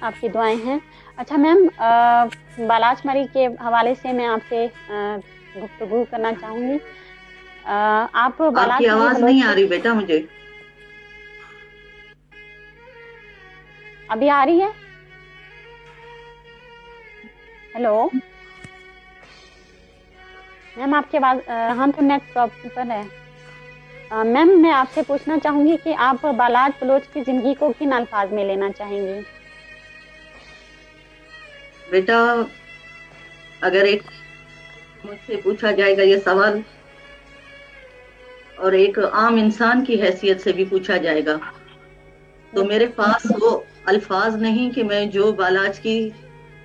آپ کی دعائیں ہیں. اچھا میم، بالاچ مری کے حوالے سے میں آپ سے گفتگو کرنا چاہوں گی. آپ آپ کی بالاچ مری آواز نہیں بلوچ آ رہی بیٹا مجھے. ابھی آ رہی ہے؟ ہیلو میم، آپ کے آواز ہم تو نیٹ پر ہے. میم میں آپ سے پوچھنا چاہوں گی کہ آپ بالاچ بلوچ کی زندگی کو کن الفاظ میں لینا چاہیں گی؟ بیٹا اگر ایک مجھ سے پوچھا جائے گا یہ سوال اور ایک عام انسان کی حیثیت سے بھی پوچھا جائے گا تو میرے پاس وہ الفاظ نہیں کہ میں جو بالاچ کی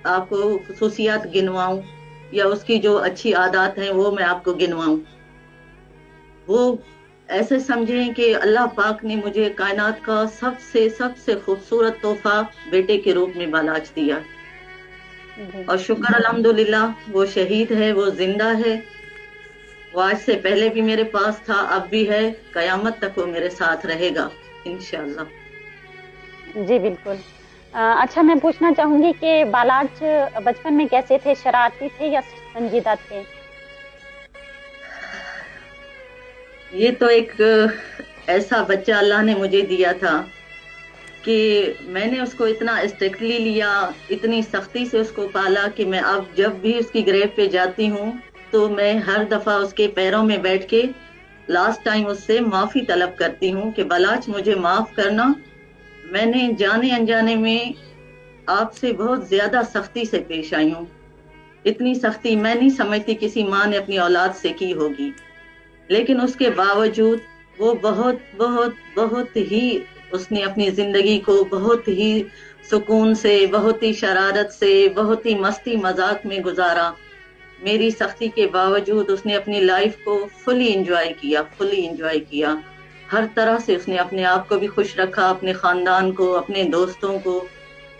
آپ کو خصوصیات گنواؤں یا اس کی جو اچھی عادات ہیں وہ میں آپ کو گنواؤں. وہ ایسے سمجھیں کہ اللہ پاک نے مجھے کائنات کا سب سے خوبصورت تحفہ بیٹے کے روپ میں بالاچ دیا. جی اور شکر الحمدللہ وہ شہید ہے، وہ زندہ ہے. وہ آج سے پہلے بھی میرے پاس تھا، اب بھی ہے، قیامت تک وہ میرے ساتھ رہے گا انشاءاللہ. جی بالکل. اچھا میں پوچھنا چاہوں گی کہ بالاچ بچپن میں کیسے تھے؟ شرارتی تھے یا سنجیدہ تھے؟ یہ تو ایک ایسا بچہ اللہ نے مجھے دیا تھا کہ میں نے اس کو اتنا اسٹرکٹلی لیا، اتنی سختی سے اس کو پالا کہ میں اب جب بھی اس کی گریو پہ جاتی ہوں تو میں ہر دفعہ اس کے پیروں میں بیٹھ کے لاسٹ ٹائم اس سے معافی طلب کرتی ہوں کہ بالاچ مجھے معاف کرنا، میں نے جانے انجانے میں آپ سے بہت زیادہ سختی سے پیش آئی ہوں. اتنی سختی میں نہیں سمجھتی کسی ماں نے اپنی اولاد سے کی ہوگی، لیکن اس کے باوجود وہ بہت ہی اس نے اپنی زندگی کو بہت ہی سکون سے، بہت ہی شرارت سے، بہت ہی مستی مذاق میں گزارا. میری سختی کے باوجود اس نے اپنی لائف کو فلی انجوائے کیا. ہر طرح سے اس نے اپنے آپ کو بھی خوش رکھا، اپنے خاندان کو، اپنے دوستوں کو.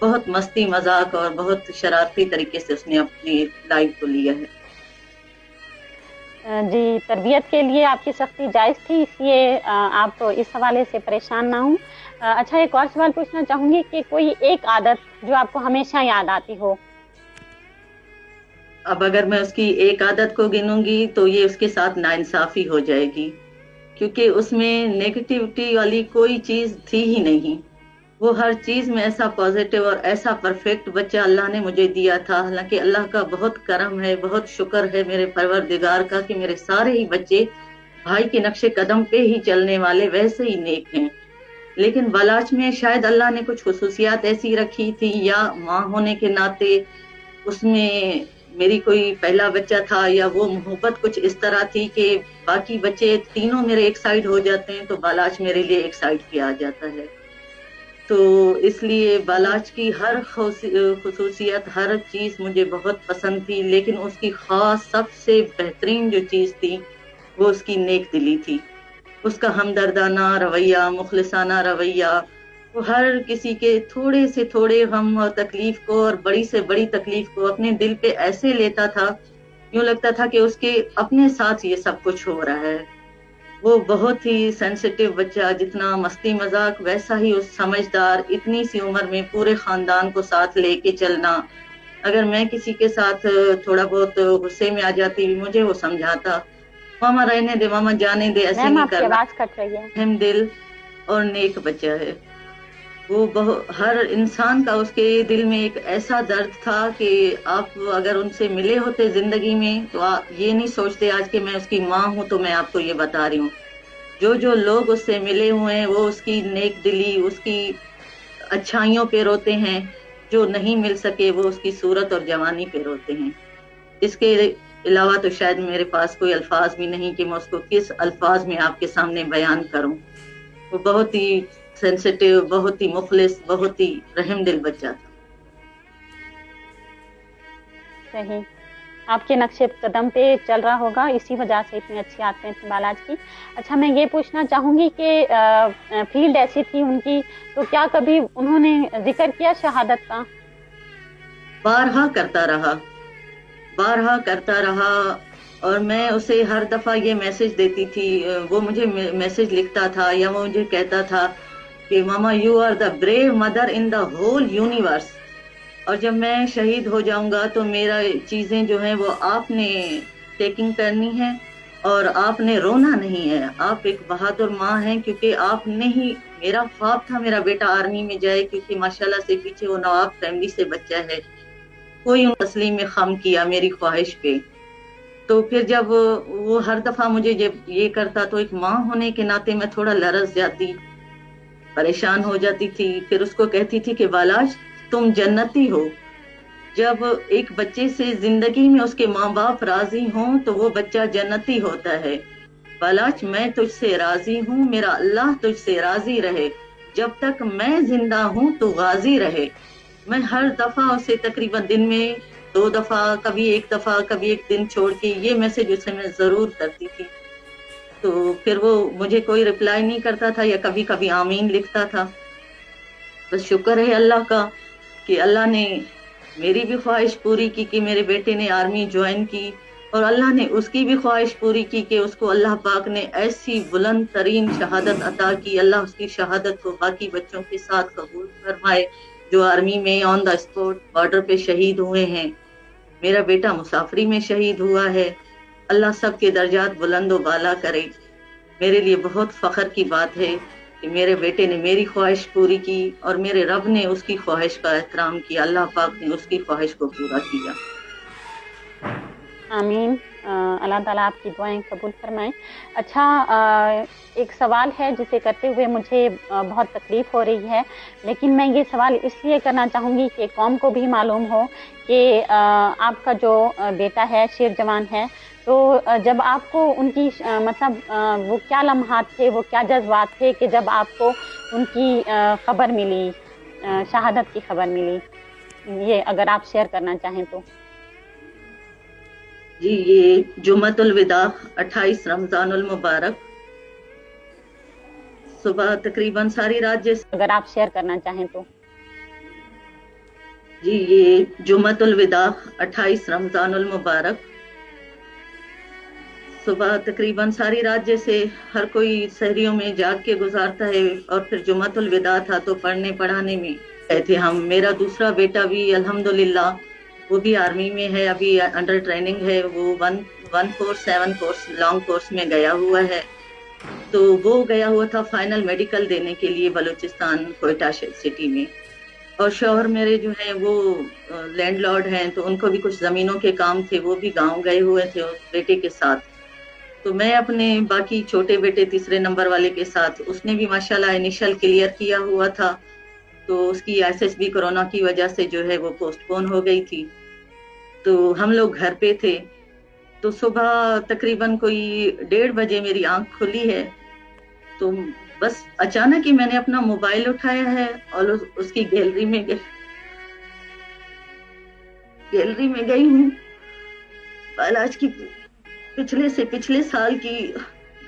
بہت مستی مذاق اور بہت شرارتی طریقے سے اس نے اپنی لائف کو لیا ہے. جی، تربیت کے لیے آپ کی سختی جائز تھی، اس لیے آپ اس حوالے سے پریشان نہ ہوں. اچھا ایک اور سوال پوچھنا چاہوں گی کہ کوئی ایک عادت جو آپ کو ہمیشہ یاد آتی ہو؟ اب اگر میں اس کی ایک عادت کو گنوں گی تو یہ اس کے ساتھ ناانصافی ہو جائے گی، کیونکہ اس میں نیگیٹیوٹی والی کوئی چیز تھی ہی نہیں. وہ ہر چیز میں ایسا پازیٹیو اور ایسا پرفیکٹ بچہ اللہ نے مجھے دیا تھا. حالانکہ اللہ کا بہت کرم ہے، بہت شکر ہے میرے پروردگار کا کہ میرے سارے ہی بچے بھائی کے نقش قدم پہ ہی چلنے والے ویسے ہی نیک ہیں. لیکن بالاچ میں شاید اللہ نے کچھ خصوصیات ایسی رکھی تھی، یا ماں ہونے کے ناطے اس میں میری کوئی پہلا بچہ تھا، یا وہ محبت کچھ اس طرح تھی کہ باقی بچے تینوں میرے ایک سائیڈ ہو جاتے ہیں تو بالاچ میرے لیے ایک سائیڈ پہ آ جاتا ہے. تو اس لیے جی بالاچ کی ہر خصوصیت، ہر چیز مجھے بہت پسند تھی. لیکن اس کی خاص سب سے بہترین جو چیز تھی وہ اس کی نیک دلی تھی، اس کا ہمدردانہ رویہ، مخلصانہ رویہ. وہ ہر کسی کے تھوڑے سے تھوڑے غم اور تکلیف کو اور بڑی سے بڑی تکلیف کو اپنے دل پہ ایسے لیتا تھا، یوں لگتا تھا کہ اس کے اپنے ساتھ یہ سب کچھ ہو رہا ہے. وہ بہت ہی سینسیٹیو بچہ، جتنا مستی مذاق ویسا ہی اس سمجھدار. اتنی سی عمر میں پورے خاندان کو ساتھ لے کے چلنا. اگر میں کسی کے ساتھ تھوڑا بہت غصے میں آ جاتی مجھے وہ سمجھاتا، ماما رہنے دے، ماما جانے دے، ایسے میم نہیں آپ کی کرنا. آواز کٹ رہی ہے. رحم دل اور نیک بچہ ہے وہ. ہر انسان کا اس کے دل میں ایک ایسا درد تھا کہ آپ اگر ان سے ملے ہوتے زندگی میں تو آپ یہ نہیں سوچتے آج کہ میں اس کی ماں ہوں تو میں آپ کو یہ بتا رہی ہوں. جو لوگ اس سے ملے ہوئے ہیں وہ اس کی نیک دلی، اس کی اچھائیوں پہ روتے ہیں. جو نہیں مل سکے وہ اس کی صورت اور جوانی پہ روتے ہیں. اس کے علاوہ تو شاید میرے پاس کوئی الفاظ بھی نہیں کہ میں اس کو کس الفاظ میں آپ کے سامنے بیان کروں. وہ بہت ہی سینسیٹیو، بہت ہی مخلص، بہت ہی رحم دل بچہ تھا. صحیح، آپ کے نقش قدم پہ چل رہا ہوگا، اسی وجہ سے اتنی اچھی عادتیں تھیں بالاچ کی. اچھا میں یہ پوچھنا چاہوں گی کہ فیلڈ ایسی تھی ان کی، تو کیا کبھی انہوں نے ذکر کیا شہادت کا؟ بارہا کرتا رہا اور میں اسے ہر دفعہ یہ میسج دیتی تھی. وہ مجھے میسج لکھتا تھا یا وہ مجھے کہتا تھا کہ mama you are the brave mother in the whole universe. اور جب میں شہید ہو جاؤں گا تو میرا چیزیں جو ہیں وہ آپ نے ٹیکنگ کرنی ہے، اور آپ نے رونا نہیں ہے. آپ ایک بہادر ماں ہیں، کیونکہ آپ نے ہی، میرا خواب تھا میرا بیٹا آرمی میں جائے، کیونکہ ماشاءاللہ سے پیچھے وہ نواب فیملی سے بچہ ہے. کوئی ان تسلیم میں خم کیا میری خواہش پہ. تو پھر جب وہ ہر دفعہ مجھے جب یہ کرتا تو ایک ماں ہونے کے ناطے میں تھوڑا لرز جاتی، پریشان ہو جاتی تھی. پھر اس کو کہتی تھی کہ بالاج تم جنتی ہو. جب ایک بچے سے زندگی میں اس کے ماں باپ راضی ہوں تو وہ بچہ جنتی ہوتا ہے. بالاج میں تجھ سے راضی ہوں، میرا اللہ تجھ سے راضی رہے، جب تک میں زندہ ہوں تو غازی رہے. میں ہر دفعہ اسے تقریباً دن میں 2 دفعہ، کبھی 1 دفعہ، کبھی ایک دن چھوڑ کے یہ میسج اسے میں ضرور کرتی تھی. تو پھر وہ مجھے کوئی رپلائی نہیں کرتا تھا، یا کبھی کبھی آمین لکھتا تھا. بس شکر ہے اللہ کا کہ اللہ نے میری بھی خواہش پوری کی کہ میرے بیٹے نے آرمی جوائن کی، اور اللہ نے اس کی بھی خواہش پوری کی کہ اس کو اللہ پاک نے ایسی بلند ترین شہادت عطا کی. اللہ اس کی شہادت کو باقی بچوں کے ساتھ قبول فرمائے جو آرمی میں آن دا اسپاٹ بارڈر پہ شہید ہوئے ہیں. میرا بیٹا مسافری میں شہید ہوا ہے. اللہ سب کے درجات بلند و بالا کرے. میرے لیے بہت فخر کی بات ہے کہ میرے بیٹے نے میری خواہش پوری کی، اور میرے رب نے اس کی خواہش کا احترام کیا. اللہ پاک نے اس کی خواہش کو پورا کیا. آمین. اللہ تعالیٰ آپ کی دعائیں قبول فرمائیں. اچھا، ایک سوال ہے جسے کرتے ہوئے مجھے بہت تکلیف ہو رہی ہے، لیکن میں یہ سوال اس لیے کرنا چاہوں گی کہ قوم کو بھی معلوم ہو کہ آپ کا جو بیٹا ہے شیر جوان ہے. تو جب آپ کو ان کی مطلب وہ کیا لمحات تھے، وہ کیا جذبات تھے کہ جب آپ کو ان کی خبر ملی، شہادت کی خبر ملی، یہ اگر آپ شیئر کرنا چاہیں تو. جی، یہ جمعۃ الوداع 28 رمضان المبارک صبح تقریباً ساری رات جیسے، اگر آپ شیئر کرنا چاہیں تو. جی، یہ جمعۃ الوداع 28 رمضان المبارک صبح تقریباً ساری رات جیسے ہر کوئی سحریوں میں جاگ کے گزارتا ہے، اور پھر جمعۃ الوداع تھا تو پڑھنے پڑھانے میں گئے تھے ہم. میرا دوسرا بیٹا بھی الحمدللہ وہ بھی آرمی میں ہے، ابھی انڈر ٹریننگ ہے. وہ 147 کورس لانگ کورس میں گیا ہوا ہے. تو وہ گیا ہوا تھا فائنل میڈیکل دینے کے لیے بلوچستان کوئٹہ سٹی میں. اور شوہر میرے جو ہیں وہ لینڈ لارڈ ہیں، تو ان کو بھی کچھ زمینوں کے کام تھے، وہ بھی گاؤں گئے ہوئے تھے بیٹے کے ساتھ. تو میں اپنے باقی چھوٹے بیٹے تیسرے نمبر والے کے ساتھ، اس نے بھی ماشاءاللہ انیشل کلیئر کیا ہوا تھا، تو اس کی SSB کورونا کی وجہ سے جو ہے وہ پوسٹ پون ہو گئی تھی. تو ہم لوگ گھر پہ تھے. تو صبح تقریباً کوئی 1:30 بجے میری آنکھ کھلی ہے. تو بس اچانک ہی میں نے اپنا موبائل اٹھایا ہے اور اس کی گیلری میں گئی ہوں. بالاج کی پچھلے سال کی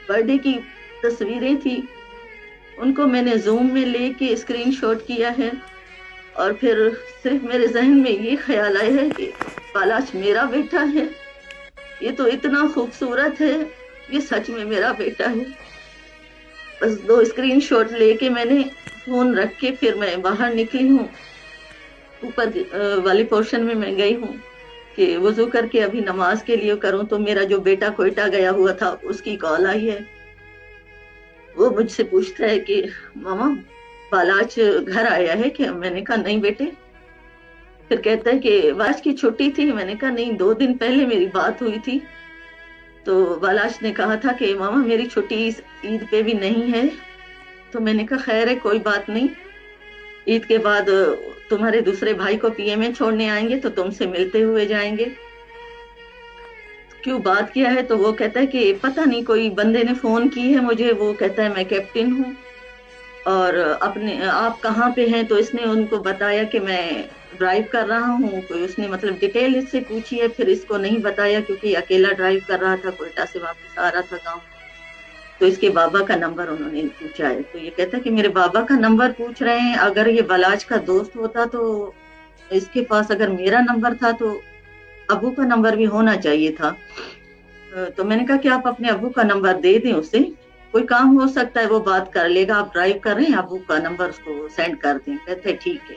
برتھ ڈے کی تصویریں تھی، ان کو میں نے زوم میں لے کے اسکرین شاٹ کیا ہے. اور پھر صرف میرے ذہن میں یہ خیال آیا ہے کہ بالاج میرا بیٹا ہے، یہ تو اتنا خوبصورت ہے، یہ سچ میں میرا بیٹا ہے. بس 2 اسکرین شاٹ لے کے میں نے فون رکھ کے پھر میں باہر نکلی ہوں. اوپر والی پورشن میں گئی ہوں کہ وضو کر کے ابھی نماز کے لیے کروں، تو میرا جو بیٹا کوئٹہ گیا ہوا تھا اس کی کال آئی ہے. وہ مجھ سے پوچھتا ہے کہ ماما بالاج گھر آیا ہے کہ؟ میں نے کہا نہیں بیٹے. پھر کہتا ہے کہ بالاج کی چھٹی تھی. میں نے کہا نہیں، 2 دن پہلے میری بات ہوئی تھی تو بالاج نے کہا تھا کہ ماما میری چھٹی عید پہ بھی نہیں ہے. تو میں نے کہا خیر ہے، کوئی بات نہیں، عید کے بعد تمہارے دوسرے بھائی کو PA میں چھوڑنے آئیں گے تو تم سے ملتے ہوئے جائیں گے. کیوں بات کیا ہے؟ تو وہ کہتا ہے کہ پتہ نہیں کوئی بندے نے فون کی ہے مجھے، وہ کہتا ہے میں کیپٹن ہوں اور آپ کہاں پہ ہیں. تو اس نے ان کو بتایا کہ میں ڈرائیو کر رہا ہوں. کوئی اس نے مطلب ڈیٹیل اس سے پوچھی ہے، پھر اس کو نہیں بتایا کیونکہ اکیلا ڈرائیو کر رہا تھا، کوئٹہ سے واپس آ رہا تھا گاؤں. تو اس کے بابا کا نمبر انہوں نے پوچھا ہے. تو یہ کہتا ہے کہ میرے بابا کا نمبر پوچھ رہے ہیں، اگر یہ بالاج کا دوست ہوتا تو اس کے پاس اگر میرا نمبر تھا تو ابو کا نمبر بھی ہونا چاہیے تھا. تو میں نے کہا کہ آپ اپنے ابو کا نمبر دے دیں اسے، کوئی کام ہو سکتا ہے وہ بات کر لے گا. آپ ڈرائیو کر رہے ہیں، ابو کا نمبر اس کو سینڈ کر دیں. کہتے ہیں ٹھیک ہے.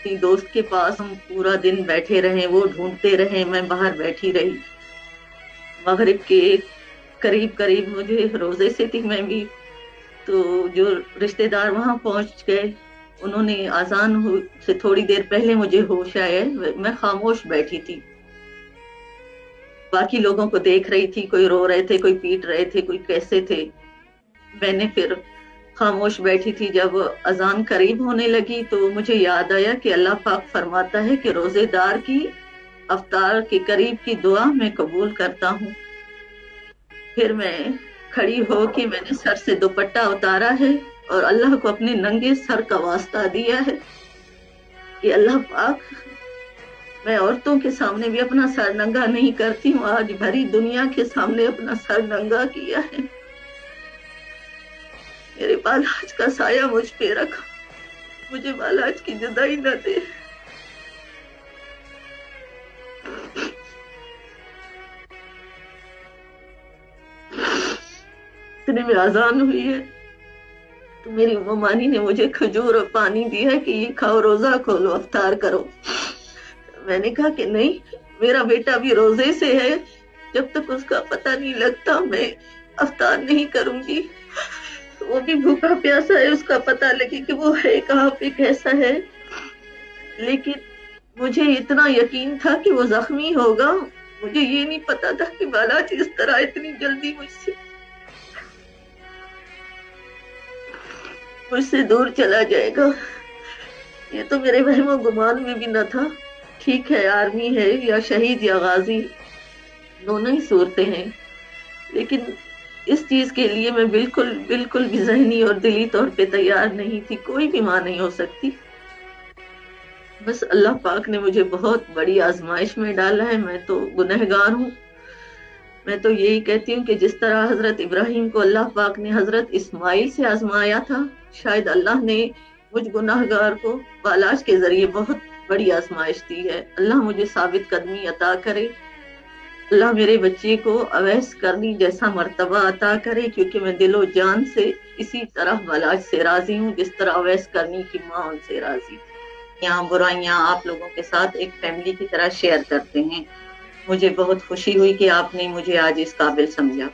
اپنی دوست کے پاس ہم پورا دن بیٹھے رہے، وہ ڈھونڈتے رہے، میں باہر بیٹھی رہی. مغرب کے قریب مجھے روزے سے تھی میں بھی، تو جو رشتے دار وہاں پہنچ گئے، انہوں نے اذان سے تھوڑی دیر پہلے مجھے ہوش آیا. میں خاموش بیٹھی تھی، باقی لوگوں کو دیکھ رہی تھی، کوئی رو رہے تھے، کوئی پیٹ رہے تھے، کوئی کیسے تھے. میں نے پھر خاموش بیٹھی تھی. جب اذان قریب ہونے لگی تو مجھے یاد آیا کہ اللہ پاک فرماتا ہے کہ روزے دار کی افطار کے قریب کی دعا میں قبول کرتا ہوں. پھر میں کھڑی ہو کے میں نے سر سے دوپٹہ اتارا ہے اور اللہ کو اپنے ننگے سر کا واسطہ دیا ہے کہ اللہ پاک، میں عورتوں کے سامنے بھی اپنا سر ننگا نہیں کرتی ہوں، آج بھری دنیا کے سامنے اپنا سر ننگا کیا ہے. میرے بالاج کا سایہ مجھ پہ رکھا، مجھے بالاج کی جدائی نہ دے. اتنے میں اذان ہوئی ہے تو میری ممانی نے مجھے کھجور اور پانی دیا ہے کہ یہ کھاؤ، روزہ کھولو، افطار کرو. میں نے کہا کہ نہیں، میرا بیٹا بھی روزے سے ہے، جب تک اس کا پتہ نہیں لگتا میں افطار نہیں کروں گی. وہ بھی بھوکا پیاسا ہے، اس کا پتہ لگے کہ وہ ہے کہاں پہ، کیسا ہے. لیکن مجھے اتنا یقین تھا کہ وہ زخمی ہوگا، مجھے یہ نہیں پتا تھا کہ بالاج اس طرح اتنی جلدی مجھ سے دور چلا جائے گا. یہ تو میرے وہم و گمان میں بھی نہ تھا. ٹھیک ہے، آرمی ہے یا شہید یا غازی، دونوں ہی صورتیں ہیں، لیکن اس چیز کے لیے میں بالکل بھی ذہنی اور دلی طور پہ تیار نہیں تھی. کوئی بھی ماں نہیں ہو سکتی. بس اللہ پاک نے مجھے بہت بڑی آزمائش میں ڈالا ہے. میں تو گنہگار ہوں. میں تو یہی کہتی ہوں کہ جس طرح حضرت ابراہیم کو اللہ پاک نے حضرت اسماعیل سے آزمایا تھا، شاید اللہ نے مجھ گنہگار کو بالاج کے ذریعے بہت بڑی آزمائش دی ہے. اللہ مجھے ثابت قدمی عطا کرے. اللہ میرے بچے کو اویس کرنی جیسا مرتبہ عطا کرے، کیونکہ میں دل و جان سے اسی طرح بالاج سے راضی ہوں جس طرح اویس کرنی کی ماں ان سے راضی. یہاں برائیاں آپ لوگوں کے ساتھ ایک فیملی کی طرح شیئر کرتے ہیں. مجھے بہت خوشی ہوئی کہ آپ نے مجھے آج اس قابل سمجھا.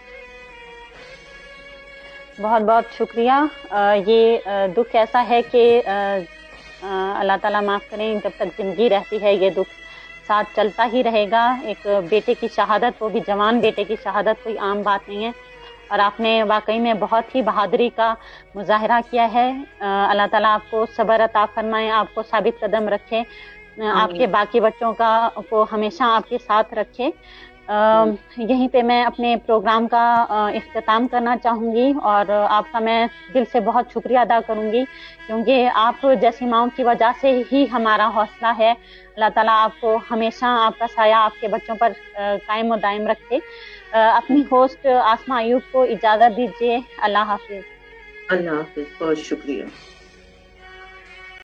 بہت بہت شکریہ. یہ دکھ ایسا ہے کہ اللہ تعالیٰ معاف کریں، جب تک زندگی رہتی ہے یہ دکھ ساتھ چلتا ہی رہے گا. ایک بیٹے کی شہادت، وہ بھی جوان بیٹے کی شہادت، کوئی عام بات نہیں ہے، اور آپ نے واقعی میں بہت ہی بہادری کا مظاہرہ کیا ہے. اللہ تعالیٰ آپ کو صبر عطا فرمائے، آپ کو ثابت قدم رکھے، آپ کے باقی بچوں کو ہمیشہ آپ کے ساتھ رکھے. یہیں پہ میں اپنے پروگرام کا اختتام کرنا چاہوں گی، اور آپ کا میں دل سے بہت شکریہ ادا کروں گی، کیونکہ آپ جیسی ماؤں کی وجہ سے ہی ہمارا حوصلہ ہے. اللہ تعالیٰ آپ کو ہمیشہ آپ کا سایہ آپ کے بچوں پر قائم و دائم رکھے. اپنی ہوسٹ آسماء ایوب کو اجازت دیجیے. اللہ حافظ. اللہ حافظ. بہت شکریہ.